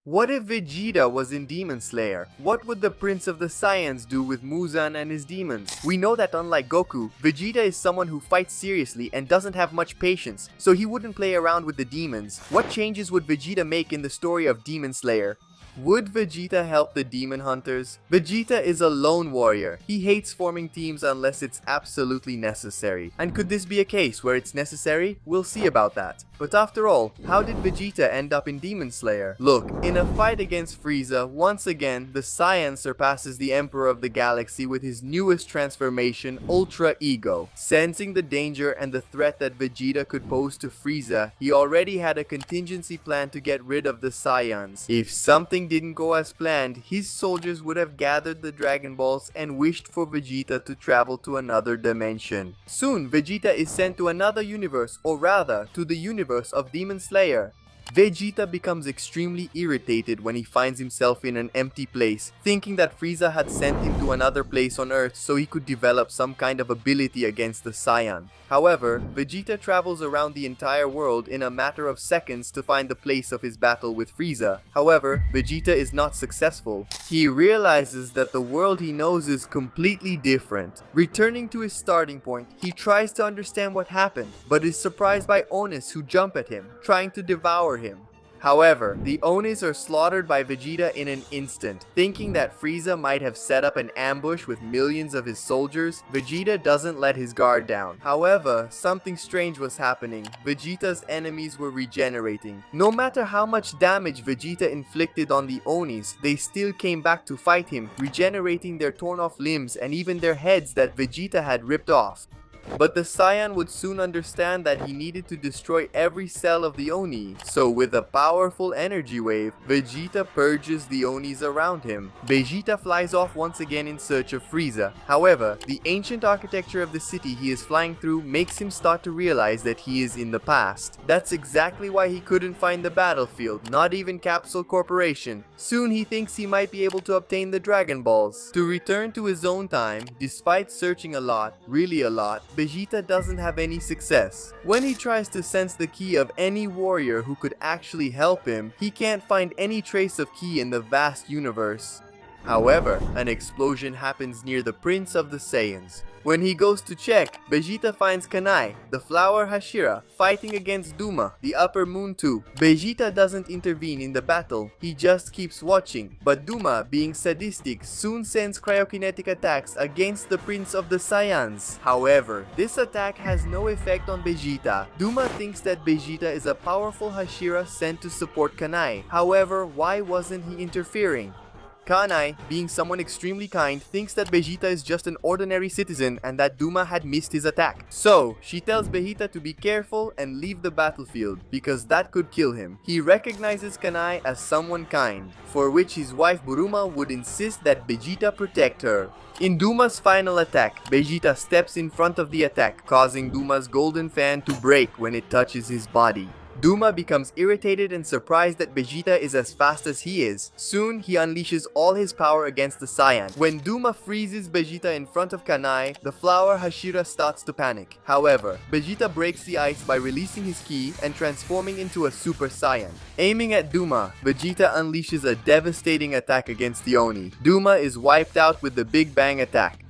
What if Vegeta was in Demon Slayer? What would the Prince of the Saiyans do with Muzan and his demons? We know that unlike Goku, Vegeta is someone who fights seriously and doesn't have much patience, so he wouldn't play around with the demons. What changes would Vegeta make in the story of Demon Slayer? Would Vegeta help the demon hunters? Vegeta is a lone warrior. He hates forming teams unless it's absolutely necessary. And could this be a case where it's necessary? We'll see about that. But after all, how did Vegeta end up in Demon Slayer? Look, in a fight against Frieza, once again, the Saiyan surpasses the Emperor of the Galaxy with his newest transformation, Ultra Ego. Sensing the danger and the threat that Vegeta could pose to Frieza, he already had a contingency plan to get rid of the Saiyans. If something didn't go as planned, his soldiers would have gathered the Dragon Balls and wished for Vegeta to travel to another dimension. Soon, Vegeta is sent to another universe, or rather, to the universe of Demon Slayer. Vegeta becomes extremely irritated when he finds himself in an empty place, thinking that Frieza had sent him to another place on Earth so he could develop some kind of ability against the Saiyan. However, Vegeta travels around the entire world in a matter of seconds to find the place of his battle with Frieza. However, Vegeta is not successful. He realizes that the world he knows is completely different. Returning to his starting point, he tries to understand what happened, but is surprised by Onis who jump at him, trying to devour him. However, the Onis are slaughtered by Vegeta in an instant. Thinking that Frieza might have set up an ambush with millions of his soldiers, Vegeta doesn't let his guard down. However, something strange was happening. Vegeta's enemies were regenerating. No matter how much damage Vegeta inflicted on the Onis, they still came back to fight him, regenerating their torn off limbs and even their heads that Vegeta had ripped off. But the Saiyan would soon understand that he needed to destroy every cell of the Oni, so with a powerful energy wave, Vegeta purges the Onis around him. Vegeta flies off once again in search of Frieza. However, the ancient architecture of the city he is flying through makes him start to realize that he is in the past. That's exactly why he couldn't find the battlefield, not even Capsule Corporation. Soon he thinks he might be able to obtain the Dragon Balls. To return to his own time, despite searching a lot, really a lot, Vegeta doesn't have any success. When he tries to sense the ki of any warrior who could actually help him, he can't find any trace of ki in the vast universe. However, an explosion happens near the Prince of the Saiyans. When he goes to check, Vegeta finds Kanai, the Flower Hashira, fighting against Douma, the Upper Moon 2. Vegeta doesn't intervene in the battle, he just keeps watching, but Douma, being sadistic, soon sends cryokinetic attacks against the Prince of the Saiyans. However, this attack has no effect on Vegeta. Douma thinks that Vegeta is a powerful Hashira sent to support Kanai. However, why wasn't he interfering? Kanai, being someone extremely kind, thinks that Vegeta is just an ordinary citizen and that Douma had missed his attack. So, she tells Vegeta to be careful and leave the battlefield, because that could kill him. He recognizes Kanai as someone kind, for which his wife Buruma would insist that Vegeta protect her. In Douma's final attack, Vegeta steps in front of the attack, causing Douma's golden fan to break when it touches his body. Douma becomes irritated and surprised that Vegeta is as fast as he is. Soon, he unleashes all his power against the Saiyan. When Douma freezes Vegeta in front of Kanai, the Flower Hashira starts to panic. However, Vegeta breaks the ice by releasing his ki and transforming into a Super Saiyan. Aiming at Douma, Vegeta unleashes a devastating attack against the Oni. Douma is wiped out with the Big Bang attack.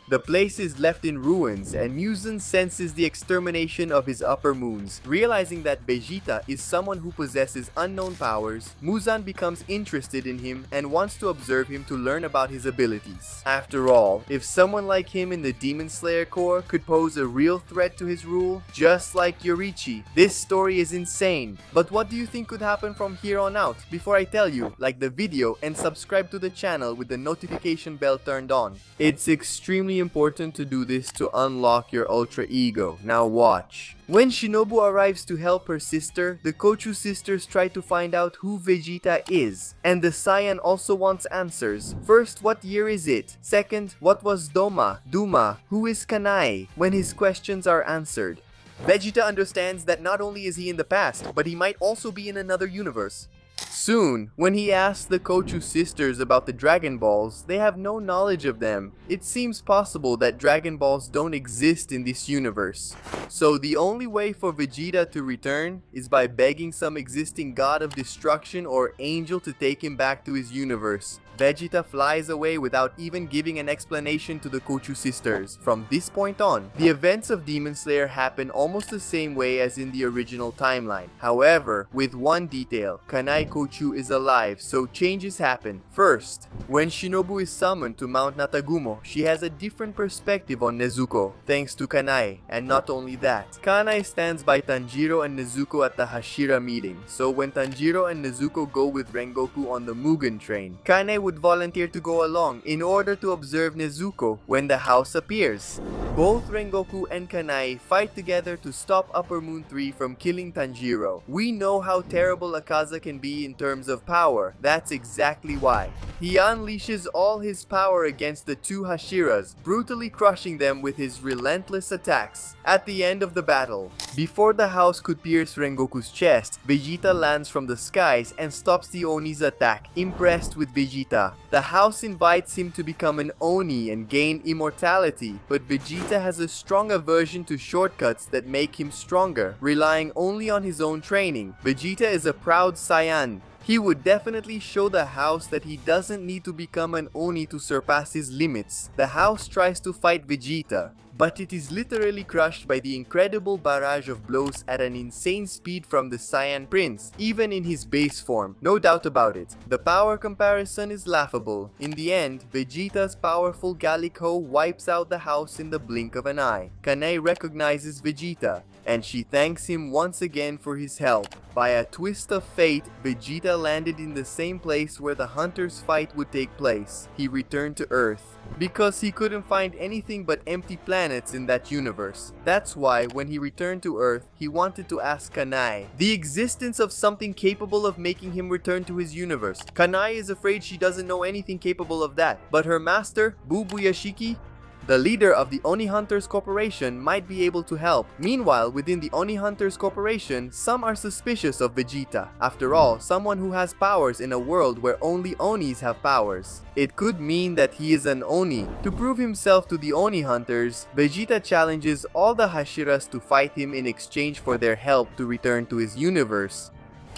The place is left in ruins and Muzan senses the extermination of his upper moons. Realizing that Vegeta is someone who possesses unknown powers, Muzan becomes interested in him and wants to observe him to learn about his abilities. After all, if someone like him in the Demon Slayer Corps could pose a real threat to his rule, just like Yoriichi, this story is insane. But what do you think could happen from here on out? Before I tell you, like the video and subscribe to the channel with the notification bell turned on. It's extremely important to do this to unlock your Ultra Ego. Now watch. When Shinobu arrives to help her sister, the Kochu sisters try to find out who Vegeta is. And the Saiyan also wants answers. First, what year is it? Second, what was Douma? Who is Kanai? When his questions are answered, Vegeta understands that not only is he in the past, but he might also be in another universe. Soon, when he asks the Kochu sisters about the Dragon Balls, they have no knowledge of them. It seems possible that Dragon Balls don't exist in this universe. So the only way for Vegeta to return is by begging some existing god of destruction or angel to take him back to his universe. Vegeta flies away without even giving an explanation to the Kochu sisters. From this point on, the events of Demon Slayer happen almost the same way as in the original timeline. However, with one detail, Kanai Kochu is alive, so changes happen. First, when Shinobu is summoned to Mount Natagumo, she has a different perspective on Nezuko, thanks to Kanai. And not only that, Kanai stands by Tanjiro and Nezuko at the Hashira meeting, so when Tanjiro and Nezuko go with Rengoku on the Mugen train, Kanai would volunteer to go along in order to observe Nezuko when the house appears. Both Rengoku and Kanai fight together to stop Upper Moon 3 from killing Tanjiro. We know how terrible Akaza can be in terms of power. That's exactly why. He unleashes all his power against the two Hashiras, brutally crushing them with his relentless attacks. At the end of the battle, before the house could pierce Rengoku's chest, Vegeta lands from the skies and stops the Oni's attack. Impressed with Vegeta, the house invites him to become an Oni and gain immortality, but Vegeta has a strong aversion to shortcuts that make him stronger, relying only on his own training. Vegeta is a proud Saiyan. He would definitely show the house that he doesn't need to become an Oni to surpass his limits. The house tries to fight Vegeta, but it is literally crushed by the incredible barrage of blows at an insane speed from the Saiyan Prince, even in his base form. No doubt about it. The power comparison is laughable. In the end, Vegeta's powerful Gallic Ho wipes out the house in the blink of an eye. Kanai recognizes Vegeta, and she thanks him once again for his help. By a twist of fate, Vegeta landed in the same place where the Hunters' fight would take place. He returned to Earth, because he couldn't find anything but empty planets in that universe. That's why, when he returned to Earth, he wanted to ask Kanai the existence of something capable of making him return to his universe. Kanai is afraid she doesn't know anything capable of that, but her master, Bubuyashiki, the leader of the Oni Hunters Corporation, might be able to help. Meanwhile, within the Oni Hunters Corporation, some are suspicious of Vegeta. After all, someone who has powers in a world where only Onis have powers. It could mean that he is an Oni. To prove himself to the Oni Hunters, Vegeta challenges all the Hashiras to fight him in exchange for their help to return to his universe.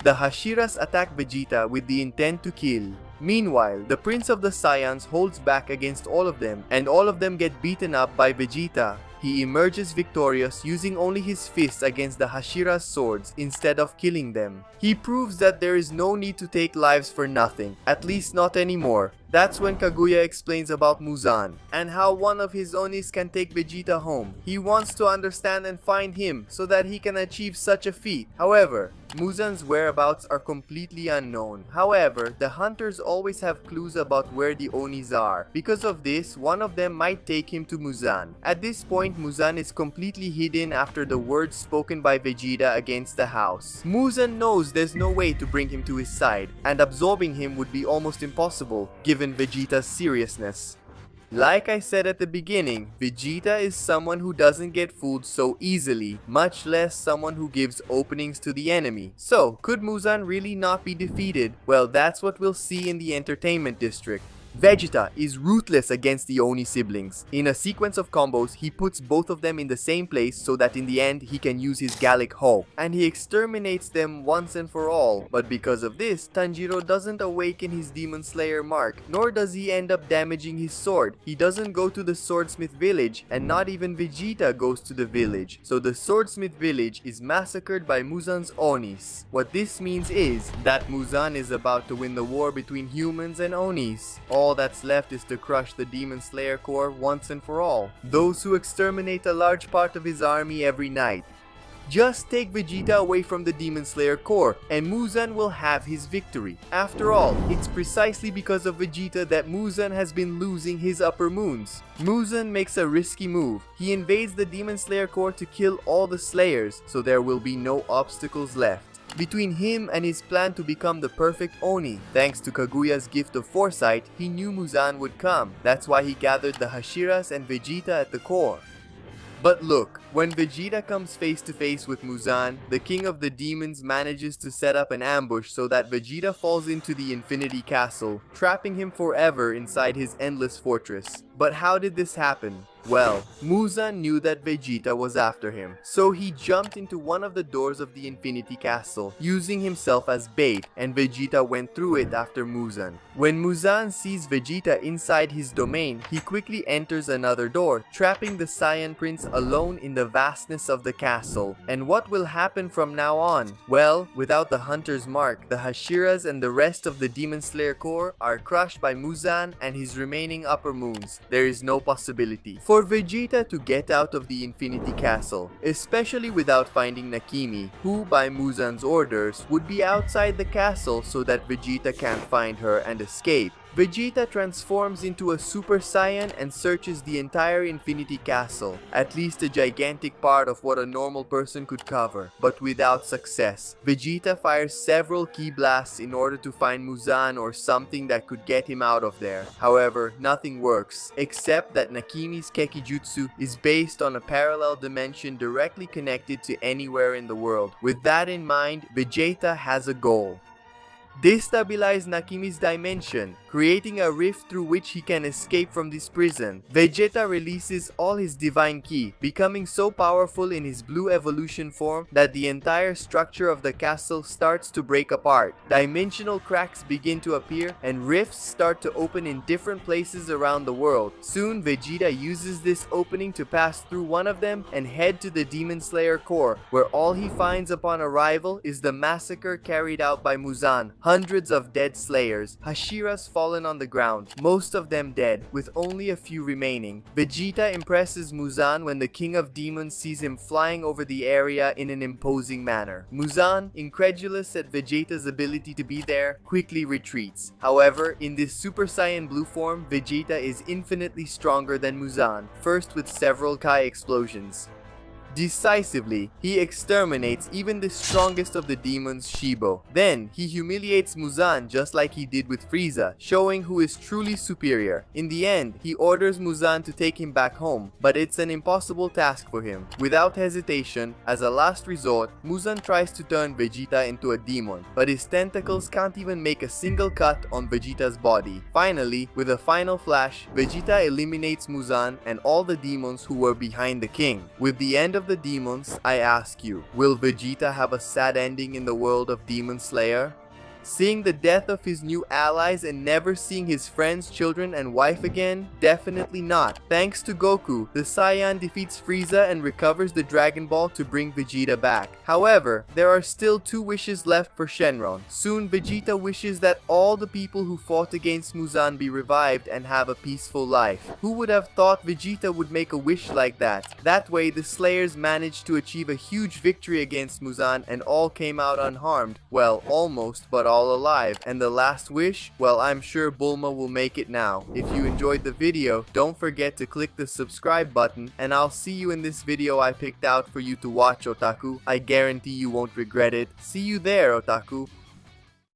The Hashiras attack Vegeta with the intent to kill. Meanwhile, the Prince of the Saiyans holds back against all of them, and all of them get beaten up by Vegeta. He emerges victorious using only his fists against the Hashira's swords instead of killing them. He proves that there is no need to take lives for nothing, at least not anymore. That's when Kaguya explains about Muzan, and how one of his Onis can take Vegeta home. He wants to understand and find him, so that he can achieve such a feat. However, Muzan's whereabouts are completely unknown. However, the hunters always have clues about where the Onis are. Because of this, one of them might take him to Muzan. At this point, Muzan is completely hidden after the words spoken by Vegeta against the house. Muzan knows there's no way to bring him to his side, and absorbing him would be almost impossible, given Vegeta's seriousness. Like I said at the beginning, Vegeta is someone who doesn't get fooled so easily, much less someone who gives openings to the enemy. So, could Muzan really not be defeated? Well, that's what we'll see in the entertainment district. Vegeta is ruthless against the Oni siblings. In a sequence of combos, he puts both of them in the same place so that in the end, he can use his Gallic Ho, and he exterminates them once and for all. But because of this, Tanjiro doesn't awaken his Demon Slayer mark, nor does he end up damaging his sword. He doesn't go to the Swordsmith village, and not even Vegeta goes to the village. So the Swordsmith village is massacred by Muzan's Onis. What this means is that Muzan is about to win the war between humans and Onis. All that's left is to crush the Demon Slayer Corps once and for all, those who exterminate a large part of his army every night. Just take Vegeta away from the Demon Slayer Corps, and Muzan will have his victory. After all, it's precisely because of Vegeta that Muzan has been losing his upper moons. Muzan makes a risky move. He invades the Demon Slayer Corps to kill all the Slayers, so there will be no obstacles left between him and his plan to become the perfect Oni. Thanks to Kaguya's gift of foresight, he knew Muzan would come. That's why he gathered the Hashiras and Vegeta at the core. But look, when Vegeta comes face to face with Muzan, the king of the demons manages to set up an ambush so that Vegeta falls into the Infinity Castle, trapping him forever inside his endless fortress. But how did this happen? Well, Muzan knew that Vegeta was after him, so he jumped into one of the doors of the Infinity Castle, using himself as bait, and Vegeta went through it after Muzan. When Muzan sees Vegeta inside his domain, he quickly enters another door, trapping the Saiyan Prince alone in the vastness of the castle. And what will happen from now on? Well, without the Hunter's Mark, the Hashiras and the rest of the Demon Slayer Corps are crushed by Muzan and his remaining upper moons. There is no possibility for Vegeta to get out of the Infinity Castle, especially without finding Nakimi, who by Muzan's orders would be outside the castle so that Vegeta can't find her and escape. Vegeta transforms into a Super Saiyan and searches the entire Infinity Castle, at least a gigantic part of what a normal person could cover, but without success. Vegeta fires several ki blasts in order to find Muzan or something that could get him out of there. However, nothing works, except that Nakimi's Kekijutsu is based on a parallel dimension directly connected to anywhere in the world. With that in mind, Vegeta has a goal. Destabilize Nakimi's dimension, creating a rift through which he can escape from this prison. Vegeta releases all his divine ki, becoming so powerful in his blue evolution form that the entire structure of the castle starts to break apart. Dimensional cracks begin to appear and rifts start to open in different places around the world. Soon Vegeta uses this opening to pass through one of them and head to the Demon Slayer Corps, where all he finds upon arrival is the massacre carried out by Muzan. Hundreds of dead slayers, Hashiras fallen on the ground, most of them dead, with only a few remaining. Vegeta impresses Muzan when the King of Demons sees him flying over the area in an imposing manner. Muzan, incredulous at Vegeta's ability to be there, quickly retreats. However, in this Super Saiyan Blue form, Vegeta is infinitely stronger than Muzan, first with several Kai explosions. Decisively, he exterminates even the strongest of the demons, Shibo. Then, he humiliates Muzan just like he did with Frieza, showing who is truly superior. In the end, he orders Muzan to take him back home, but it's an impossible task for him. Without hesitation, as a last resort, Muzan tries to turn Vegeta into a demon, but his tentacles can't even make a single cut on Vegeta's body. Finally, with a final flash, Vegeta eliminates Muzan and all the demons who were behind the king. With the end of the demons, I ask you, will Vegeta have a sad ending in the world of Demon Slayer? Seeing the death of his new allies and never seeing his friends, children, and wife again? Definitely not. Thanks to Goku, the Saiyan defeats Frieza and recovers the Dragon Ball to bring Vegeta back. However, there are still 2 wishes left for Shenron. Soon, Vegeta wishes that all the people who fought against Muzan be revived and have a peaceful life. Who would have thought Vegeta would make a wish like that? That way, the Slayers managed to achieve a huge victory against Muzan and all came out unharmed. Well, almost, but all alive. And the last wish? Well, I'm sure Bulma will make it now. If you enjoyed the video, don't forget to click the subscribe button, and I'll see you in this video I picked out for you to watch, Otaku. I guarantee you won't regret it. See you there, Otaku.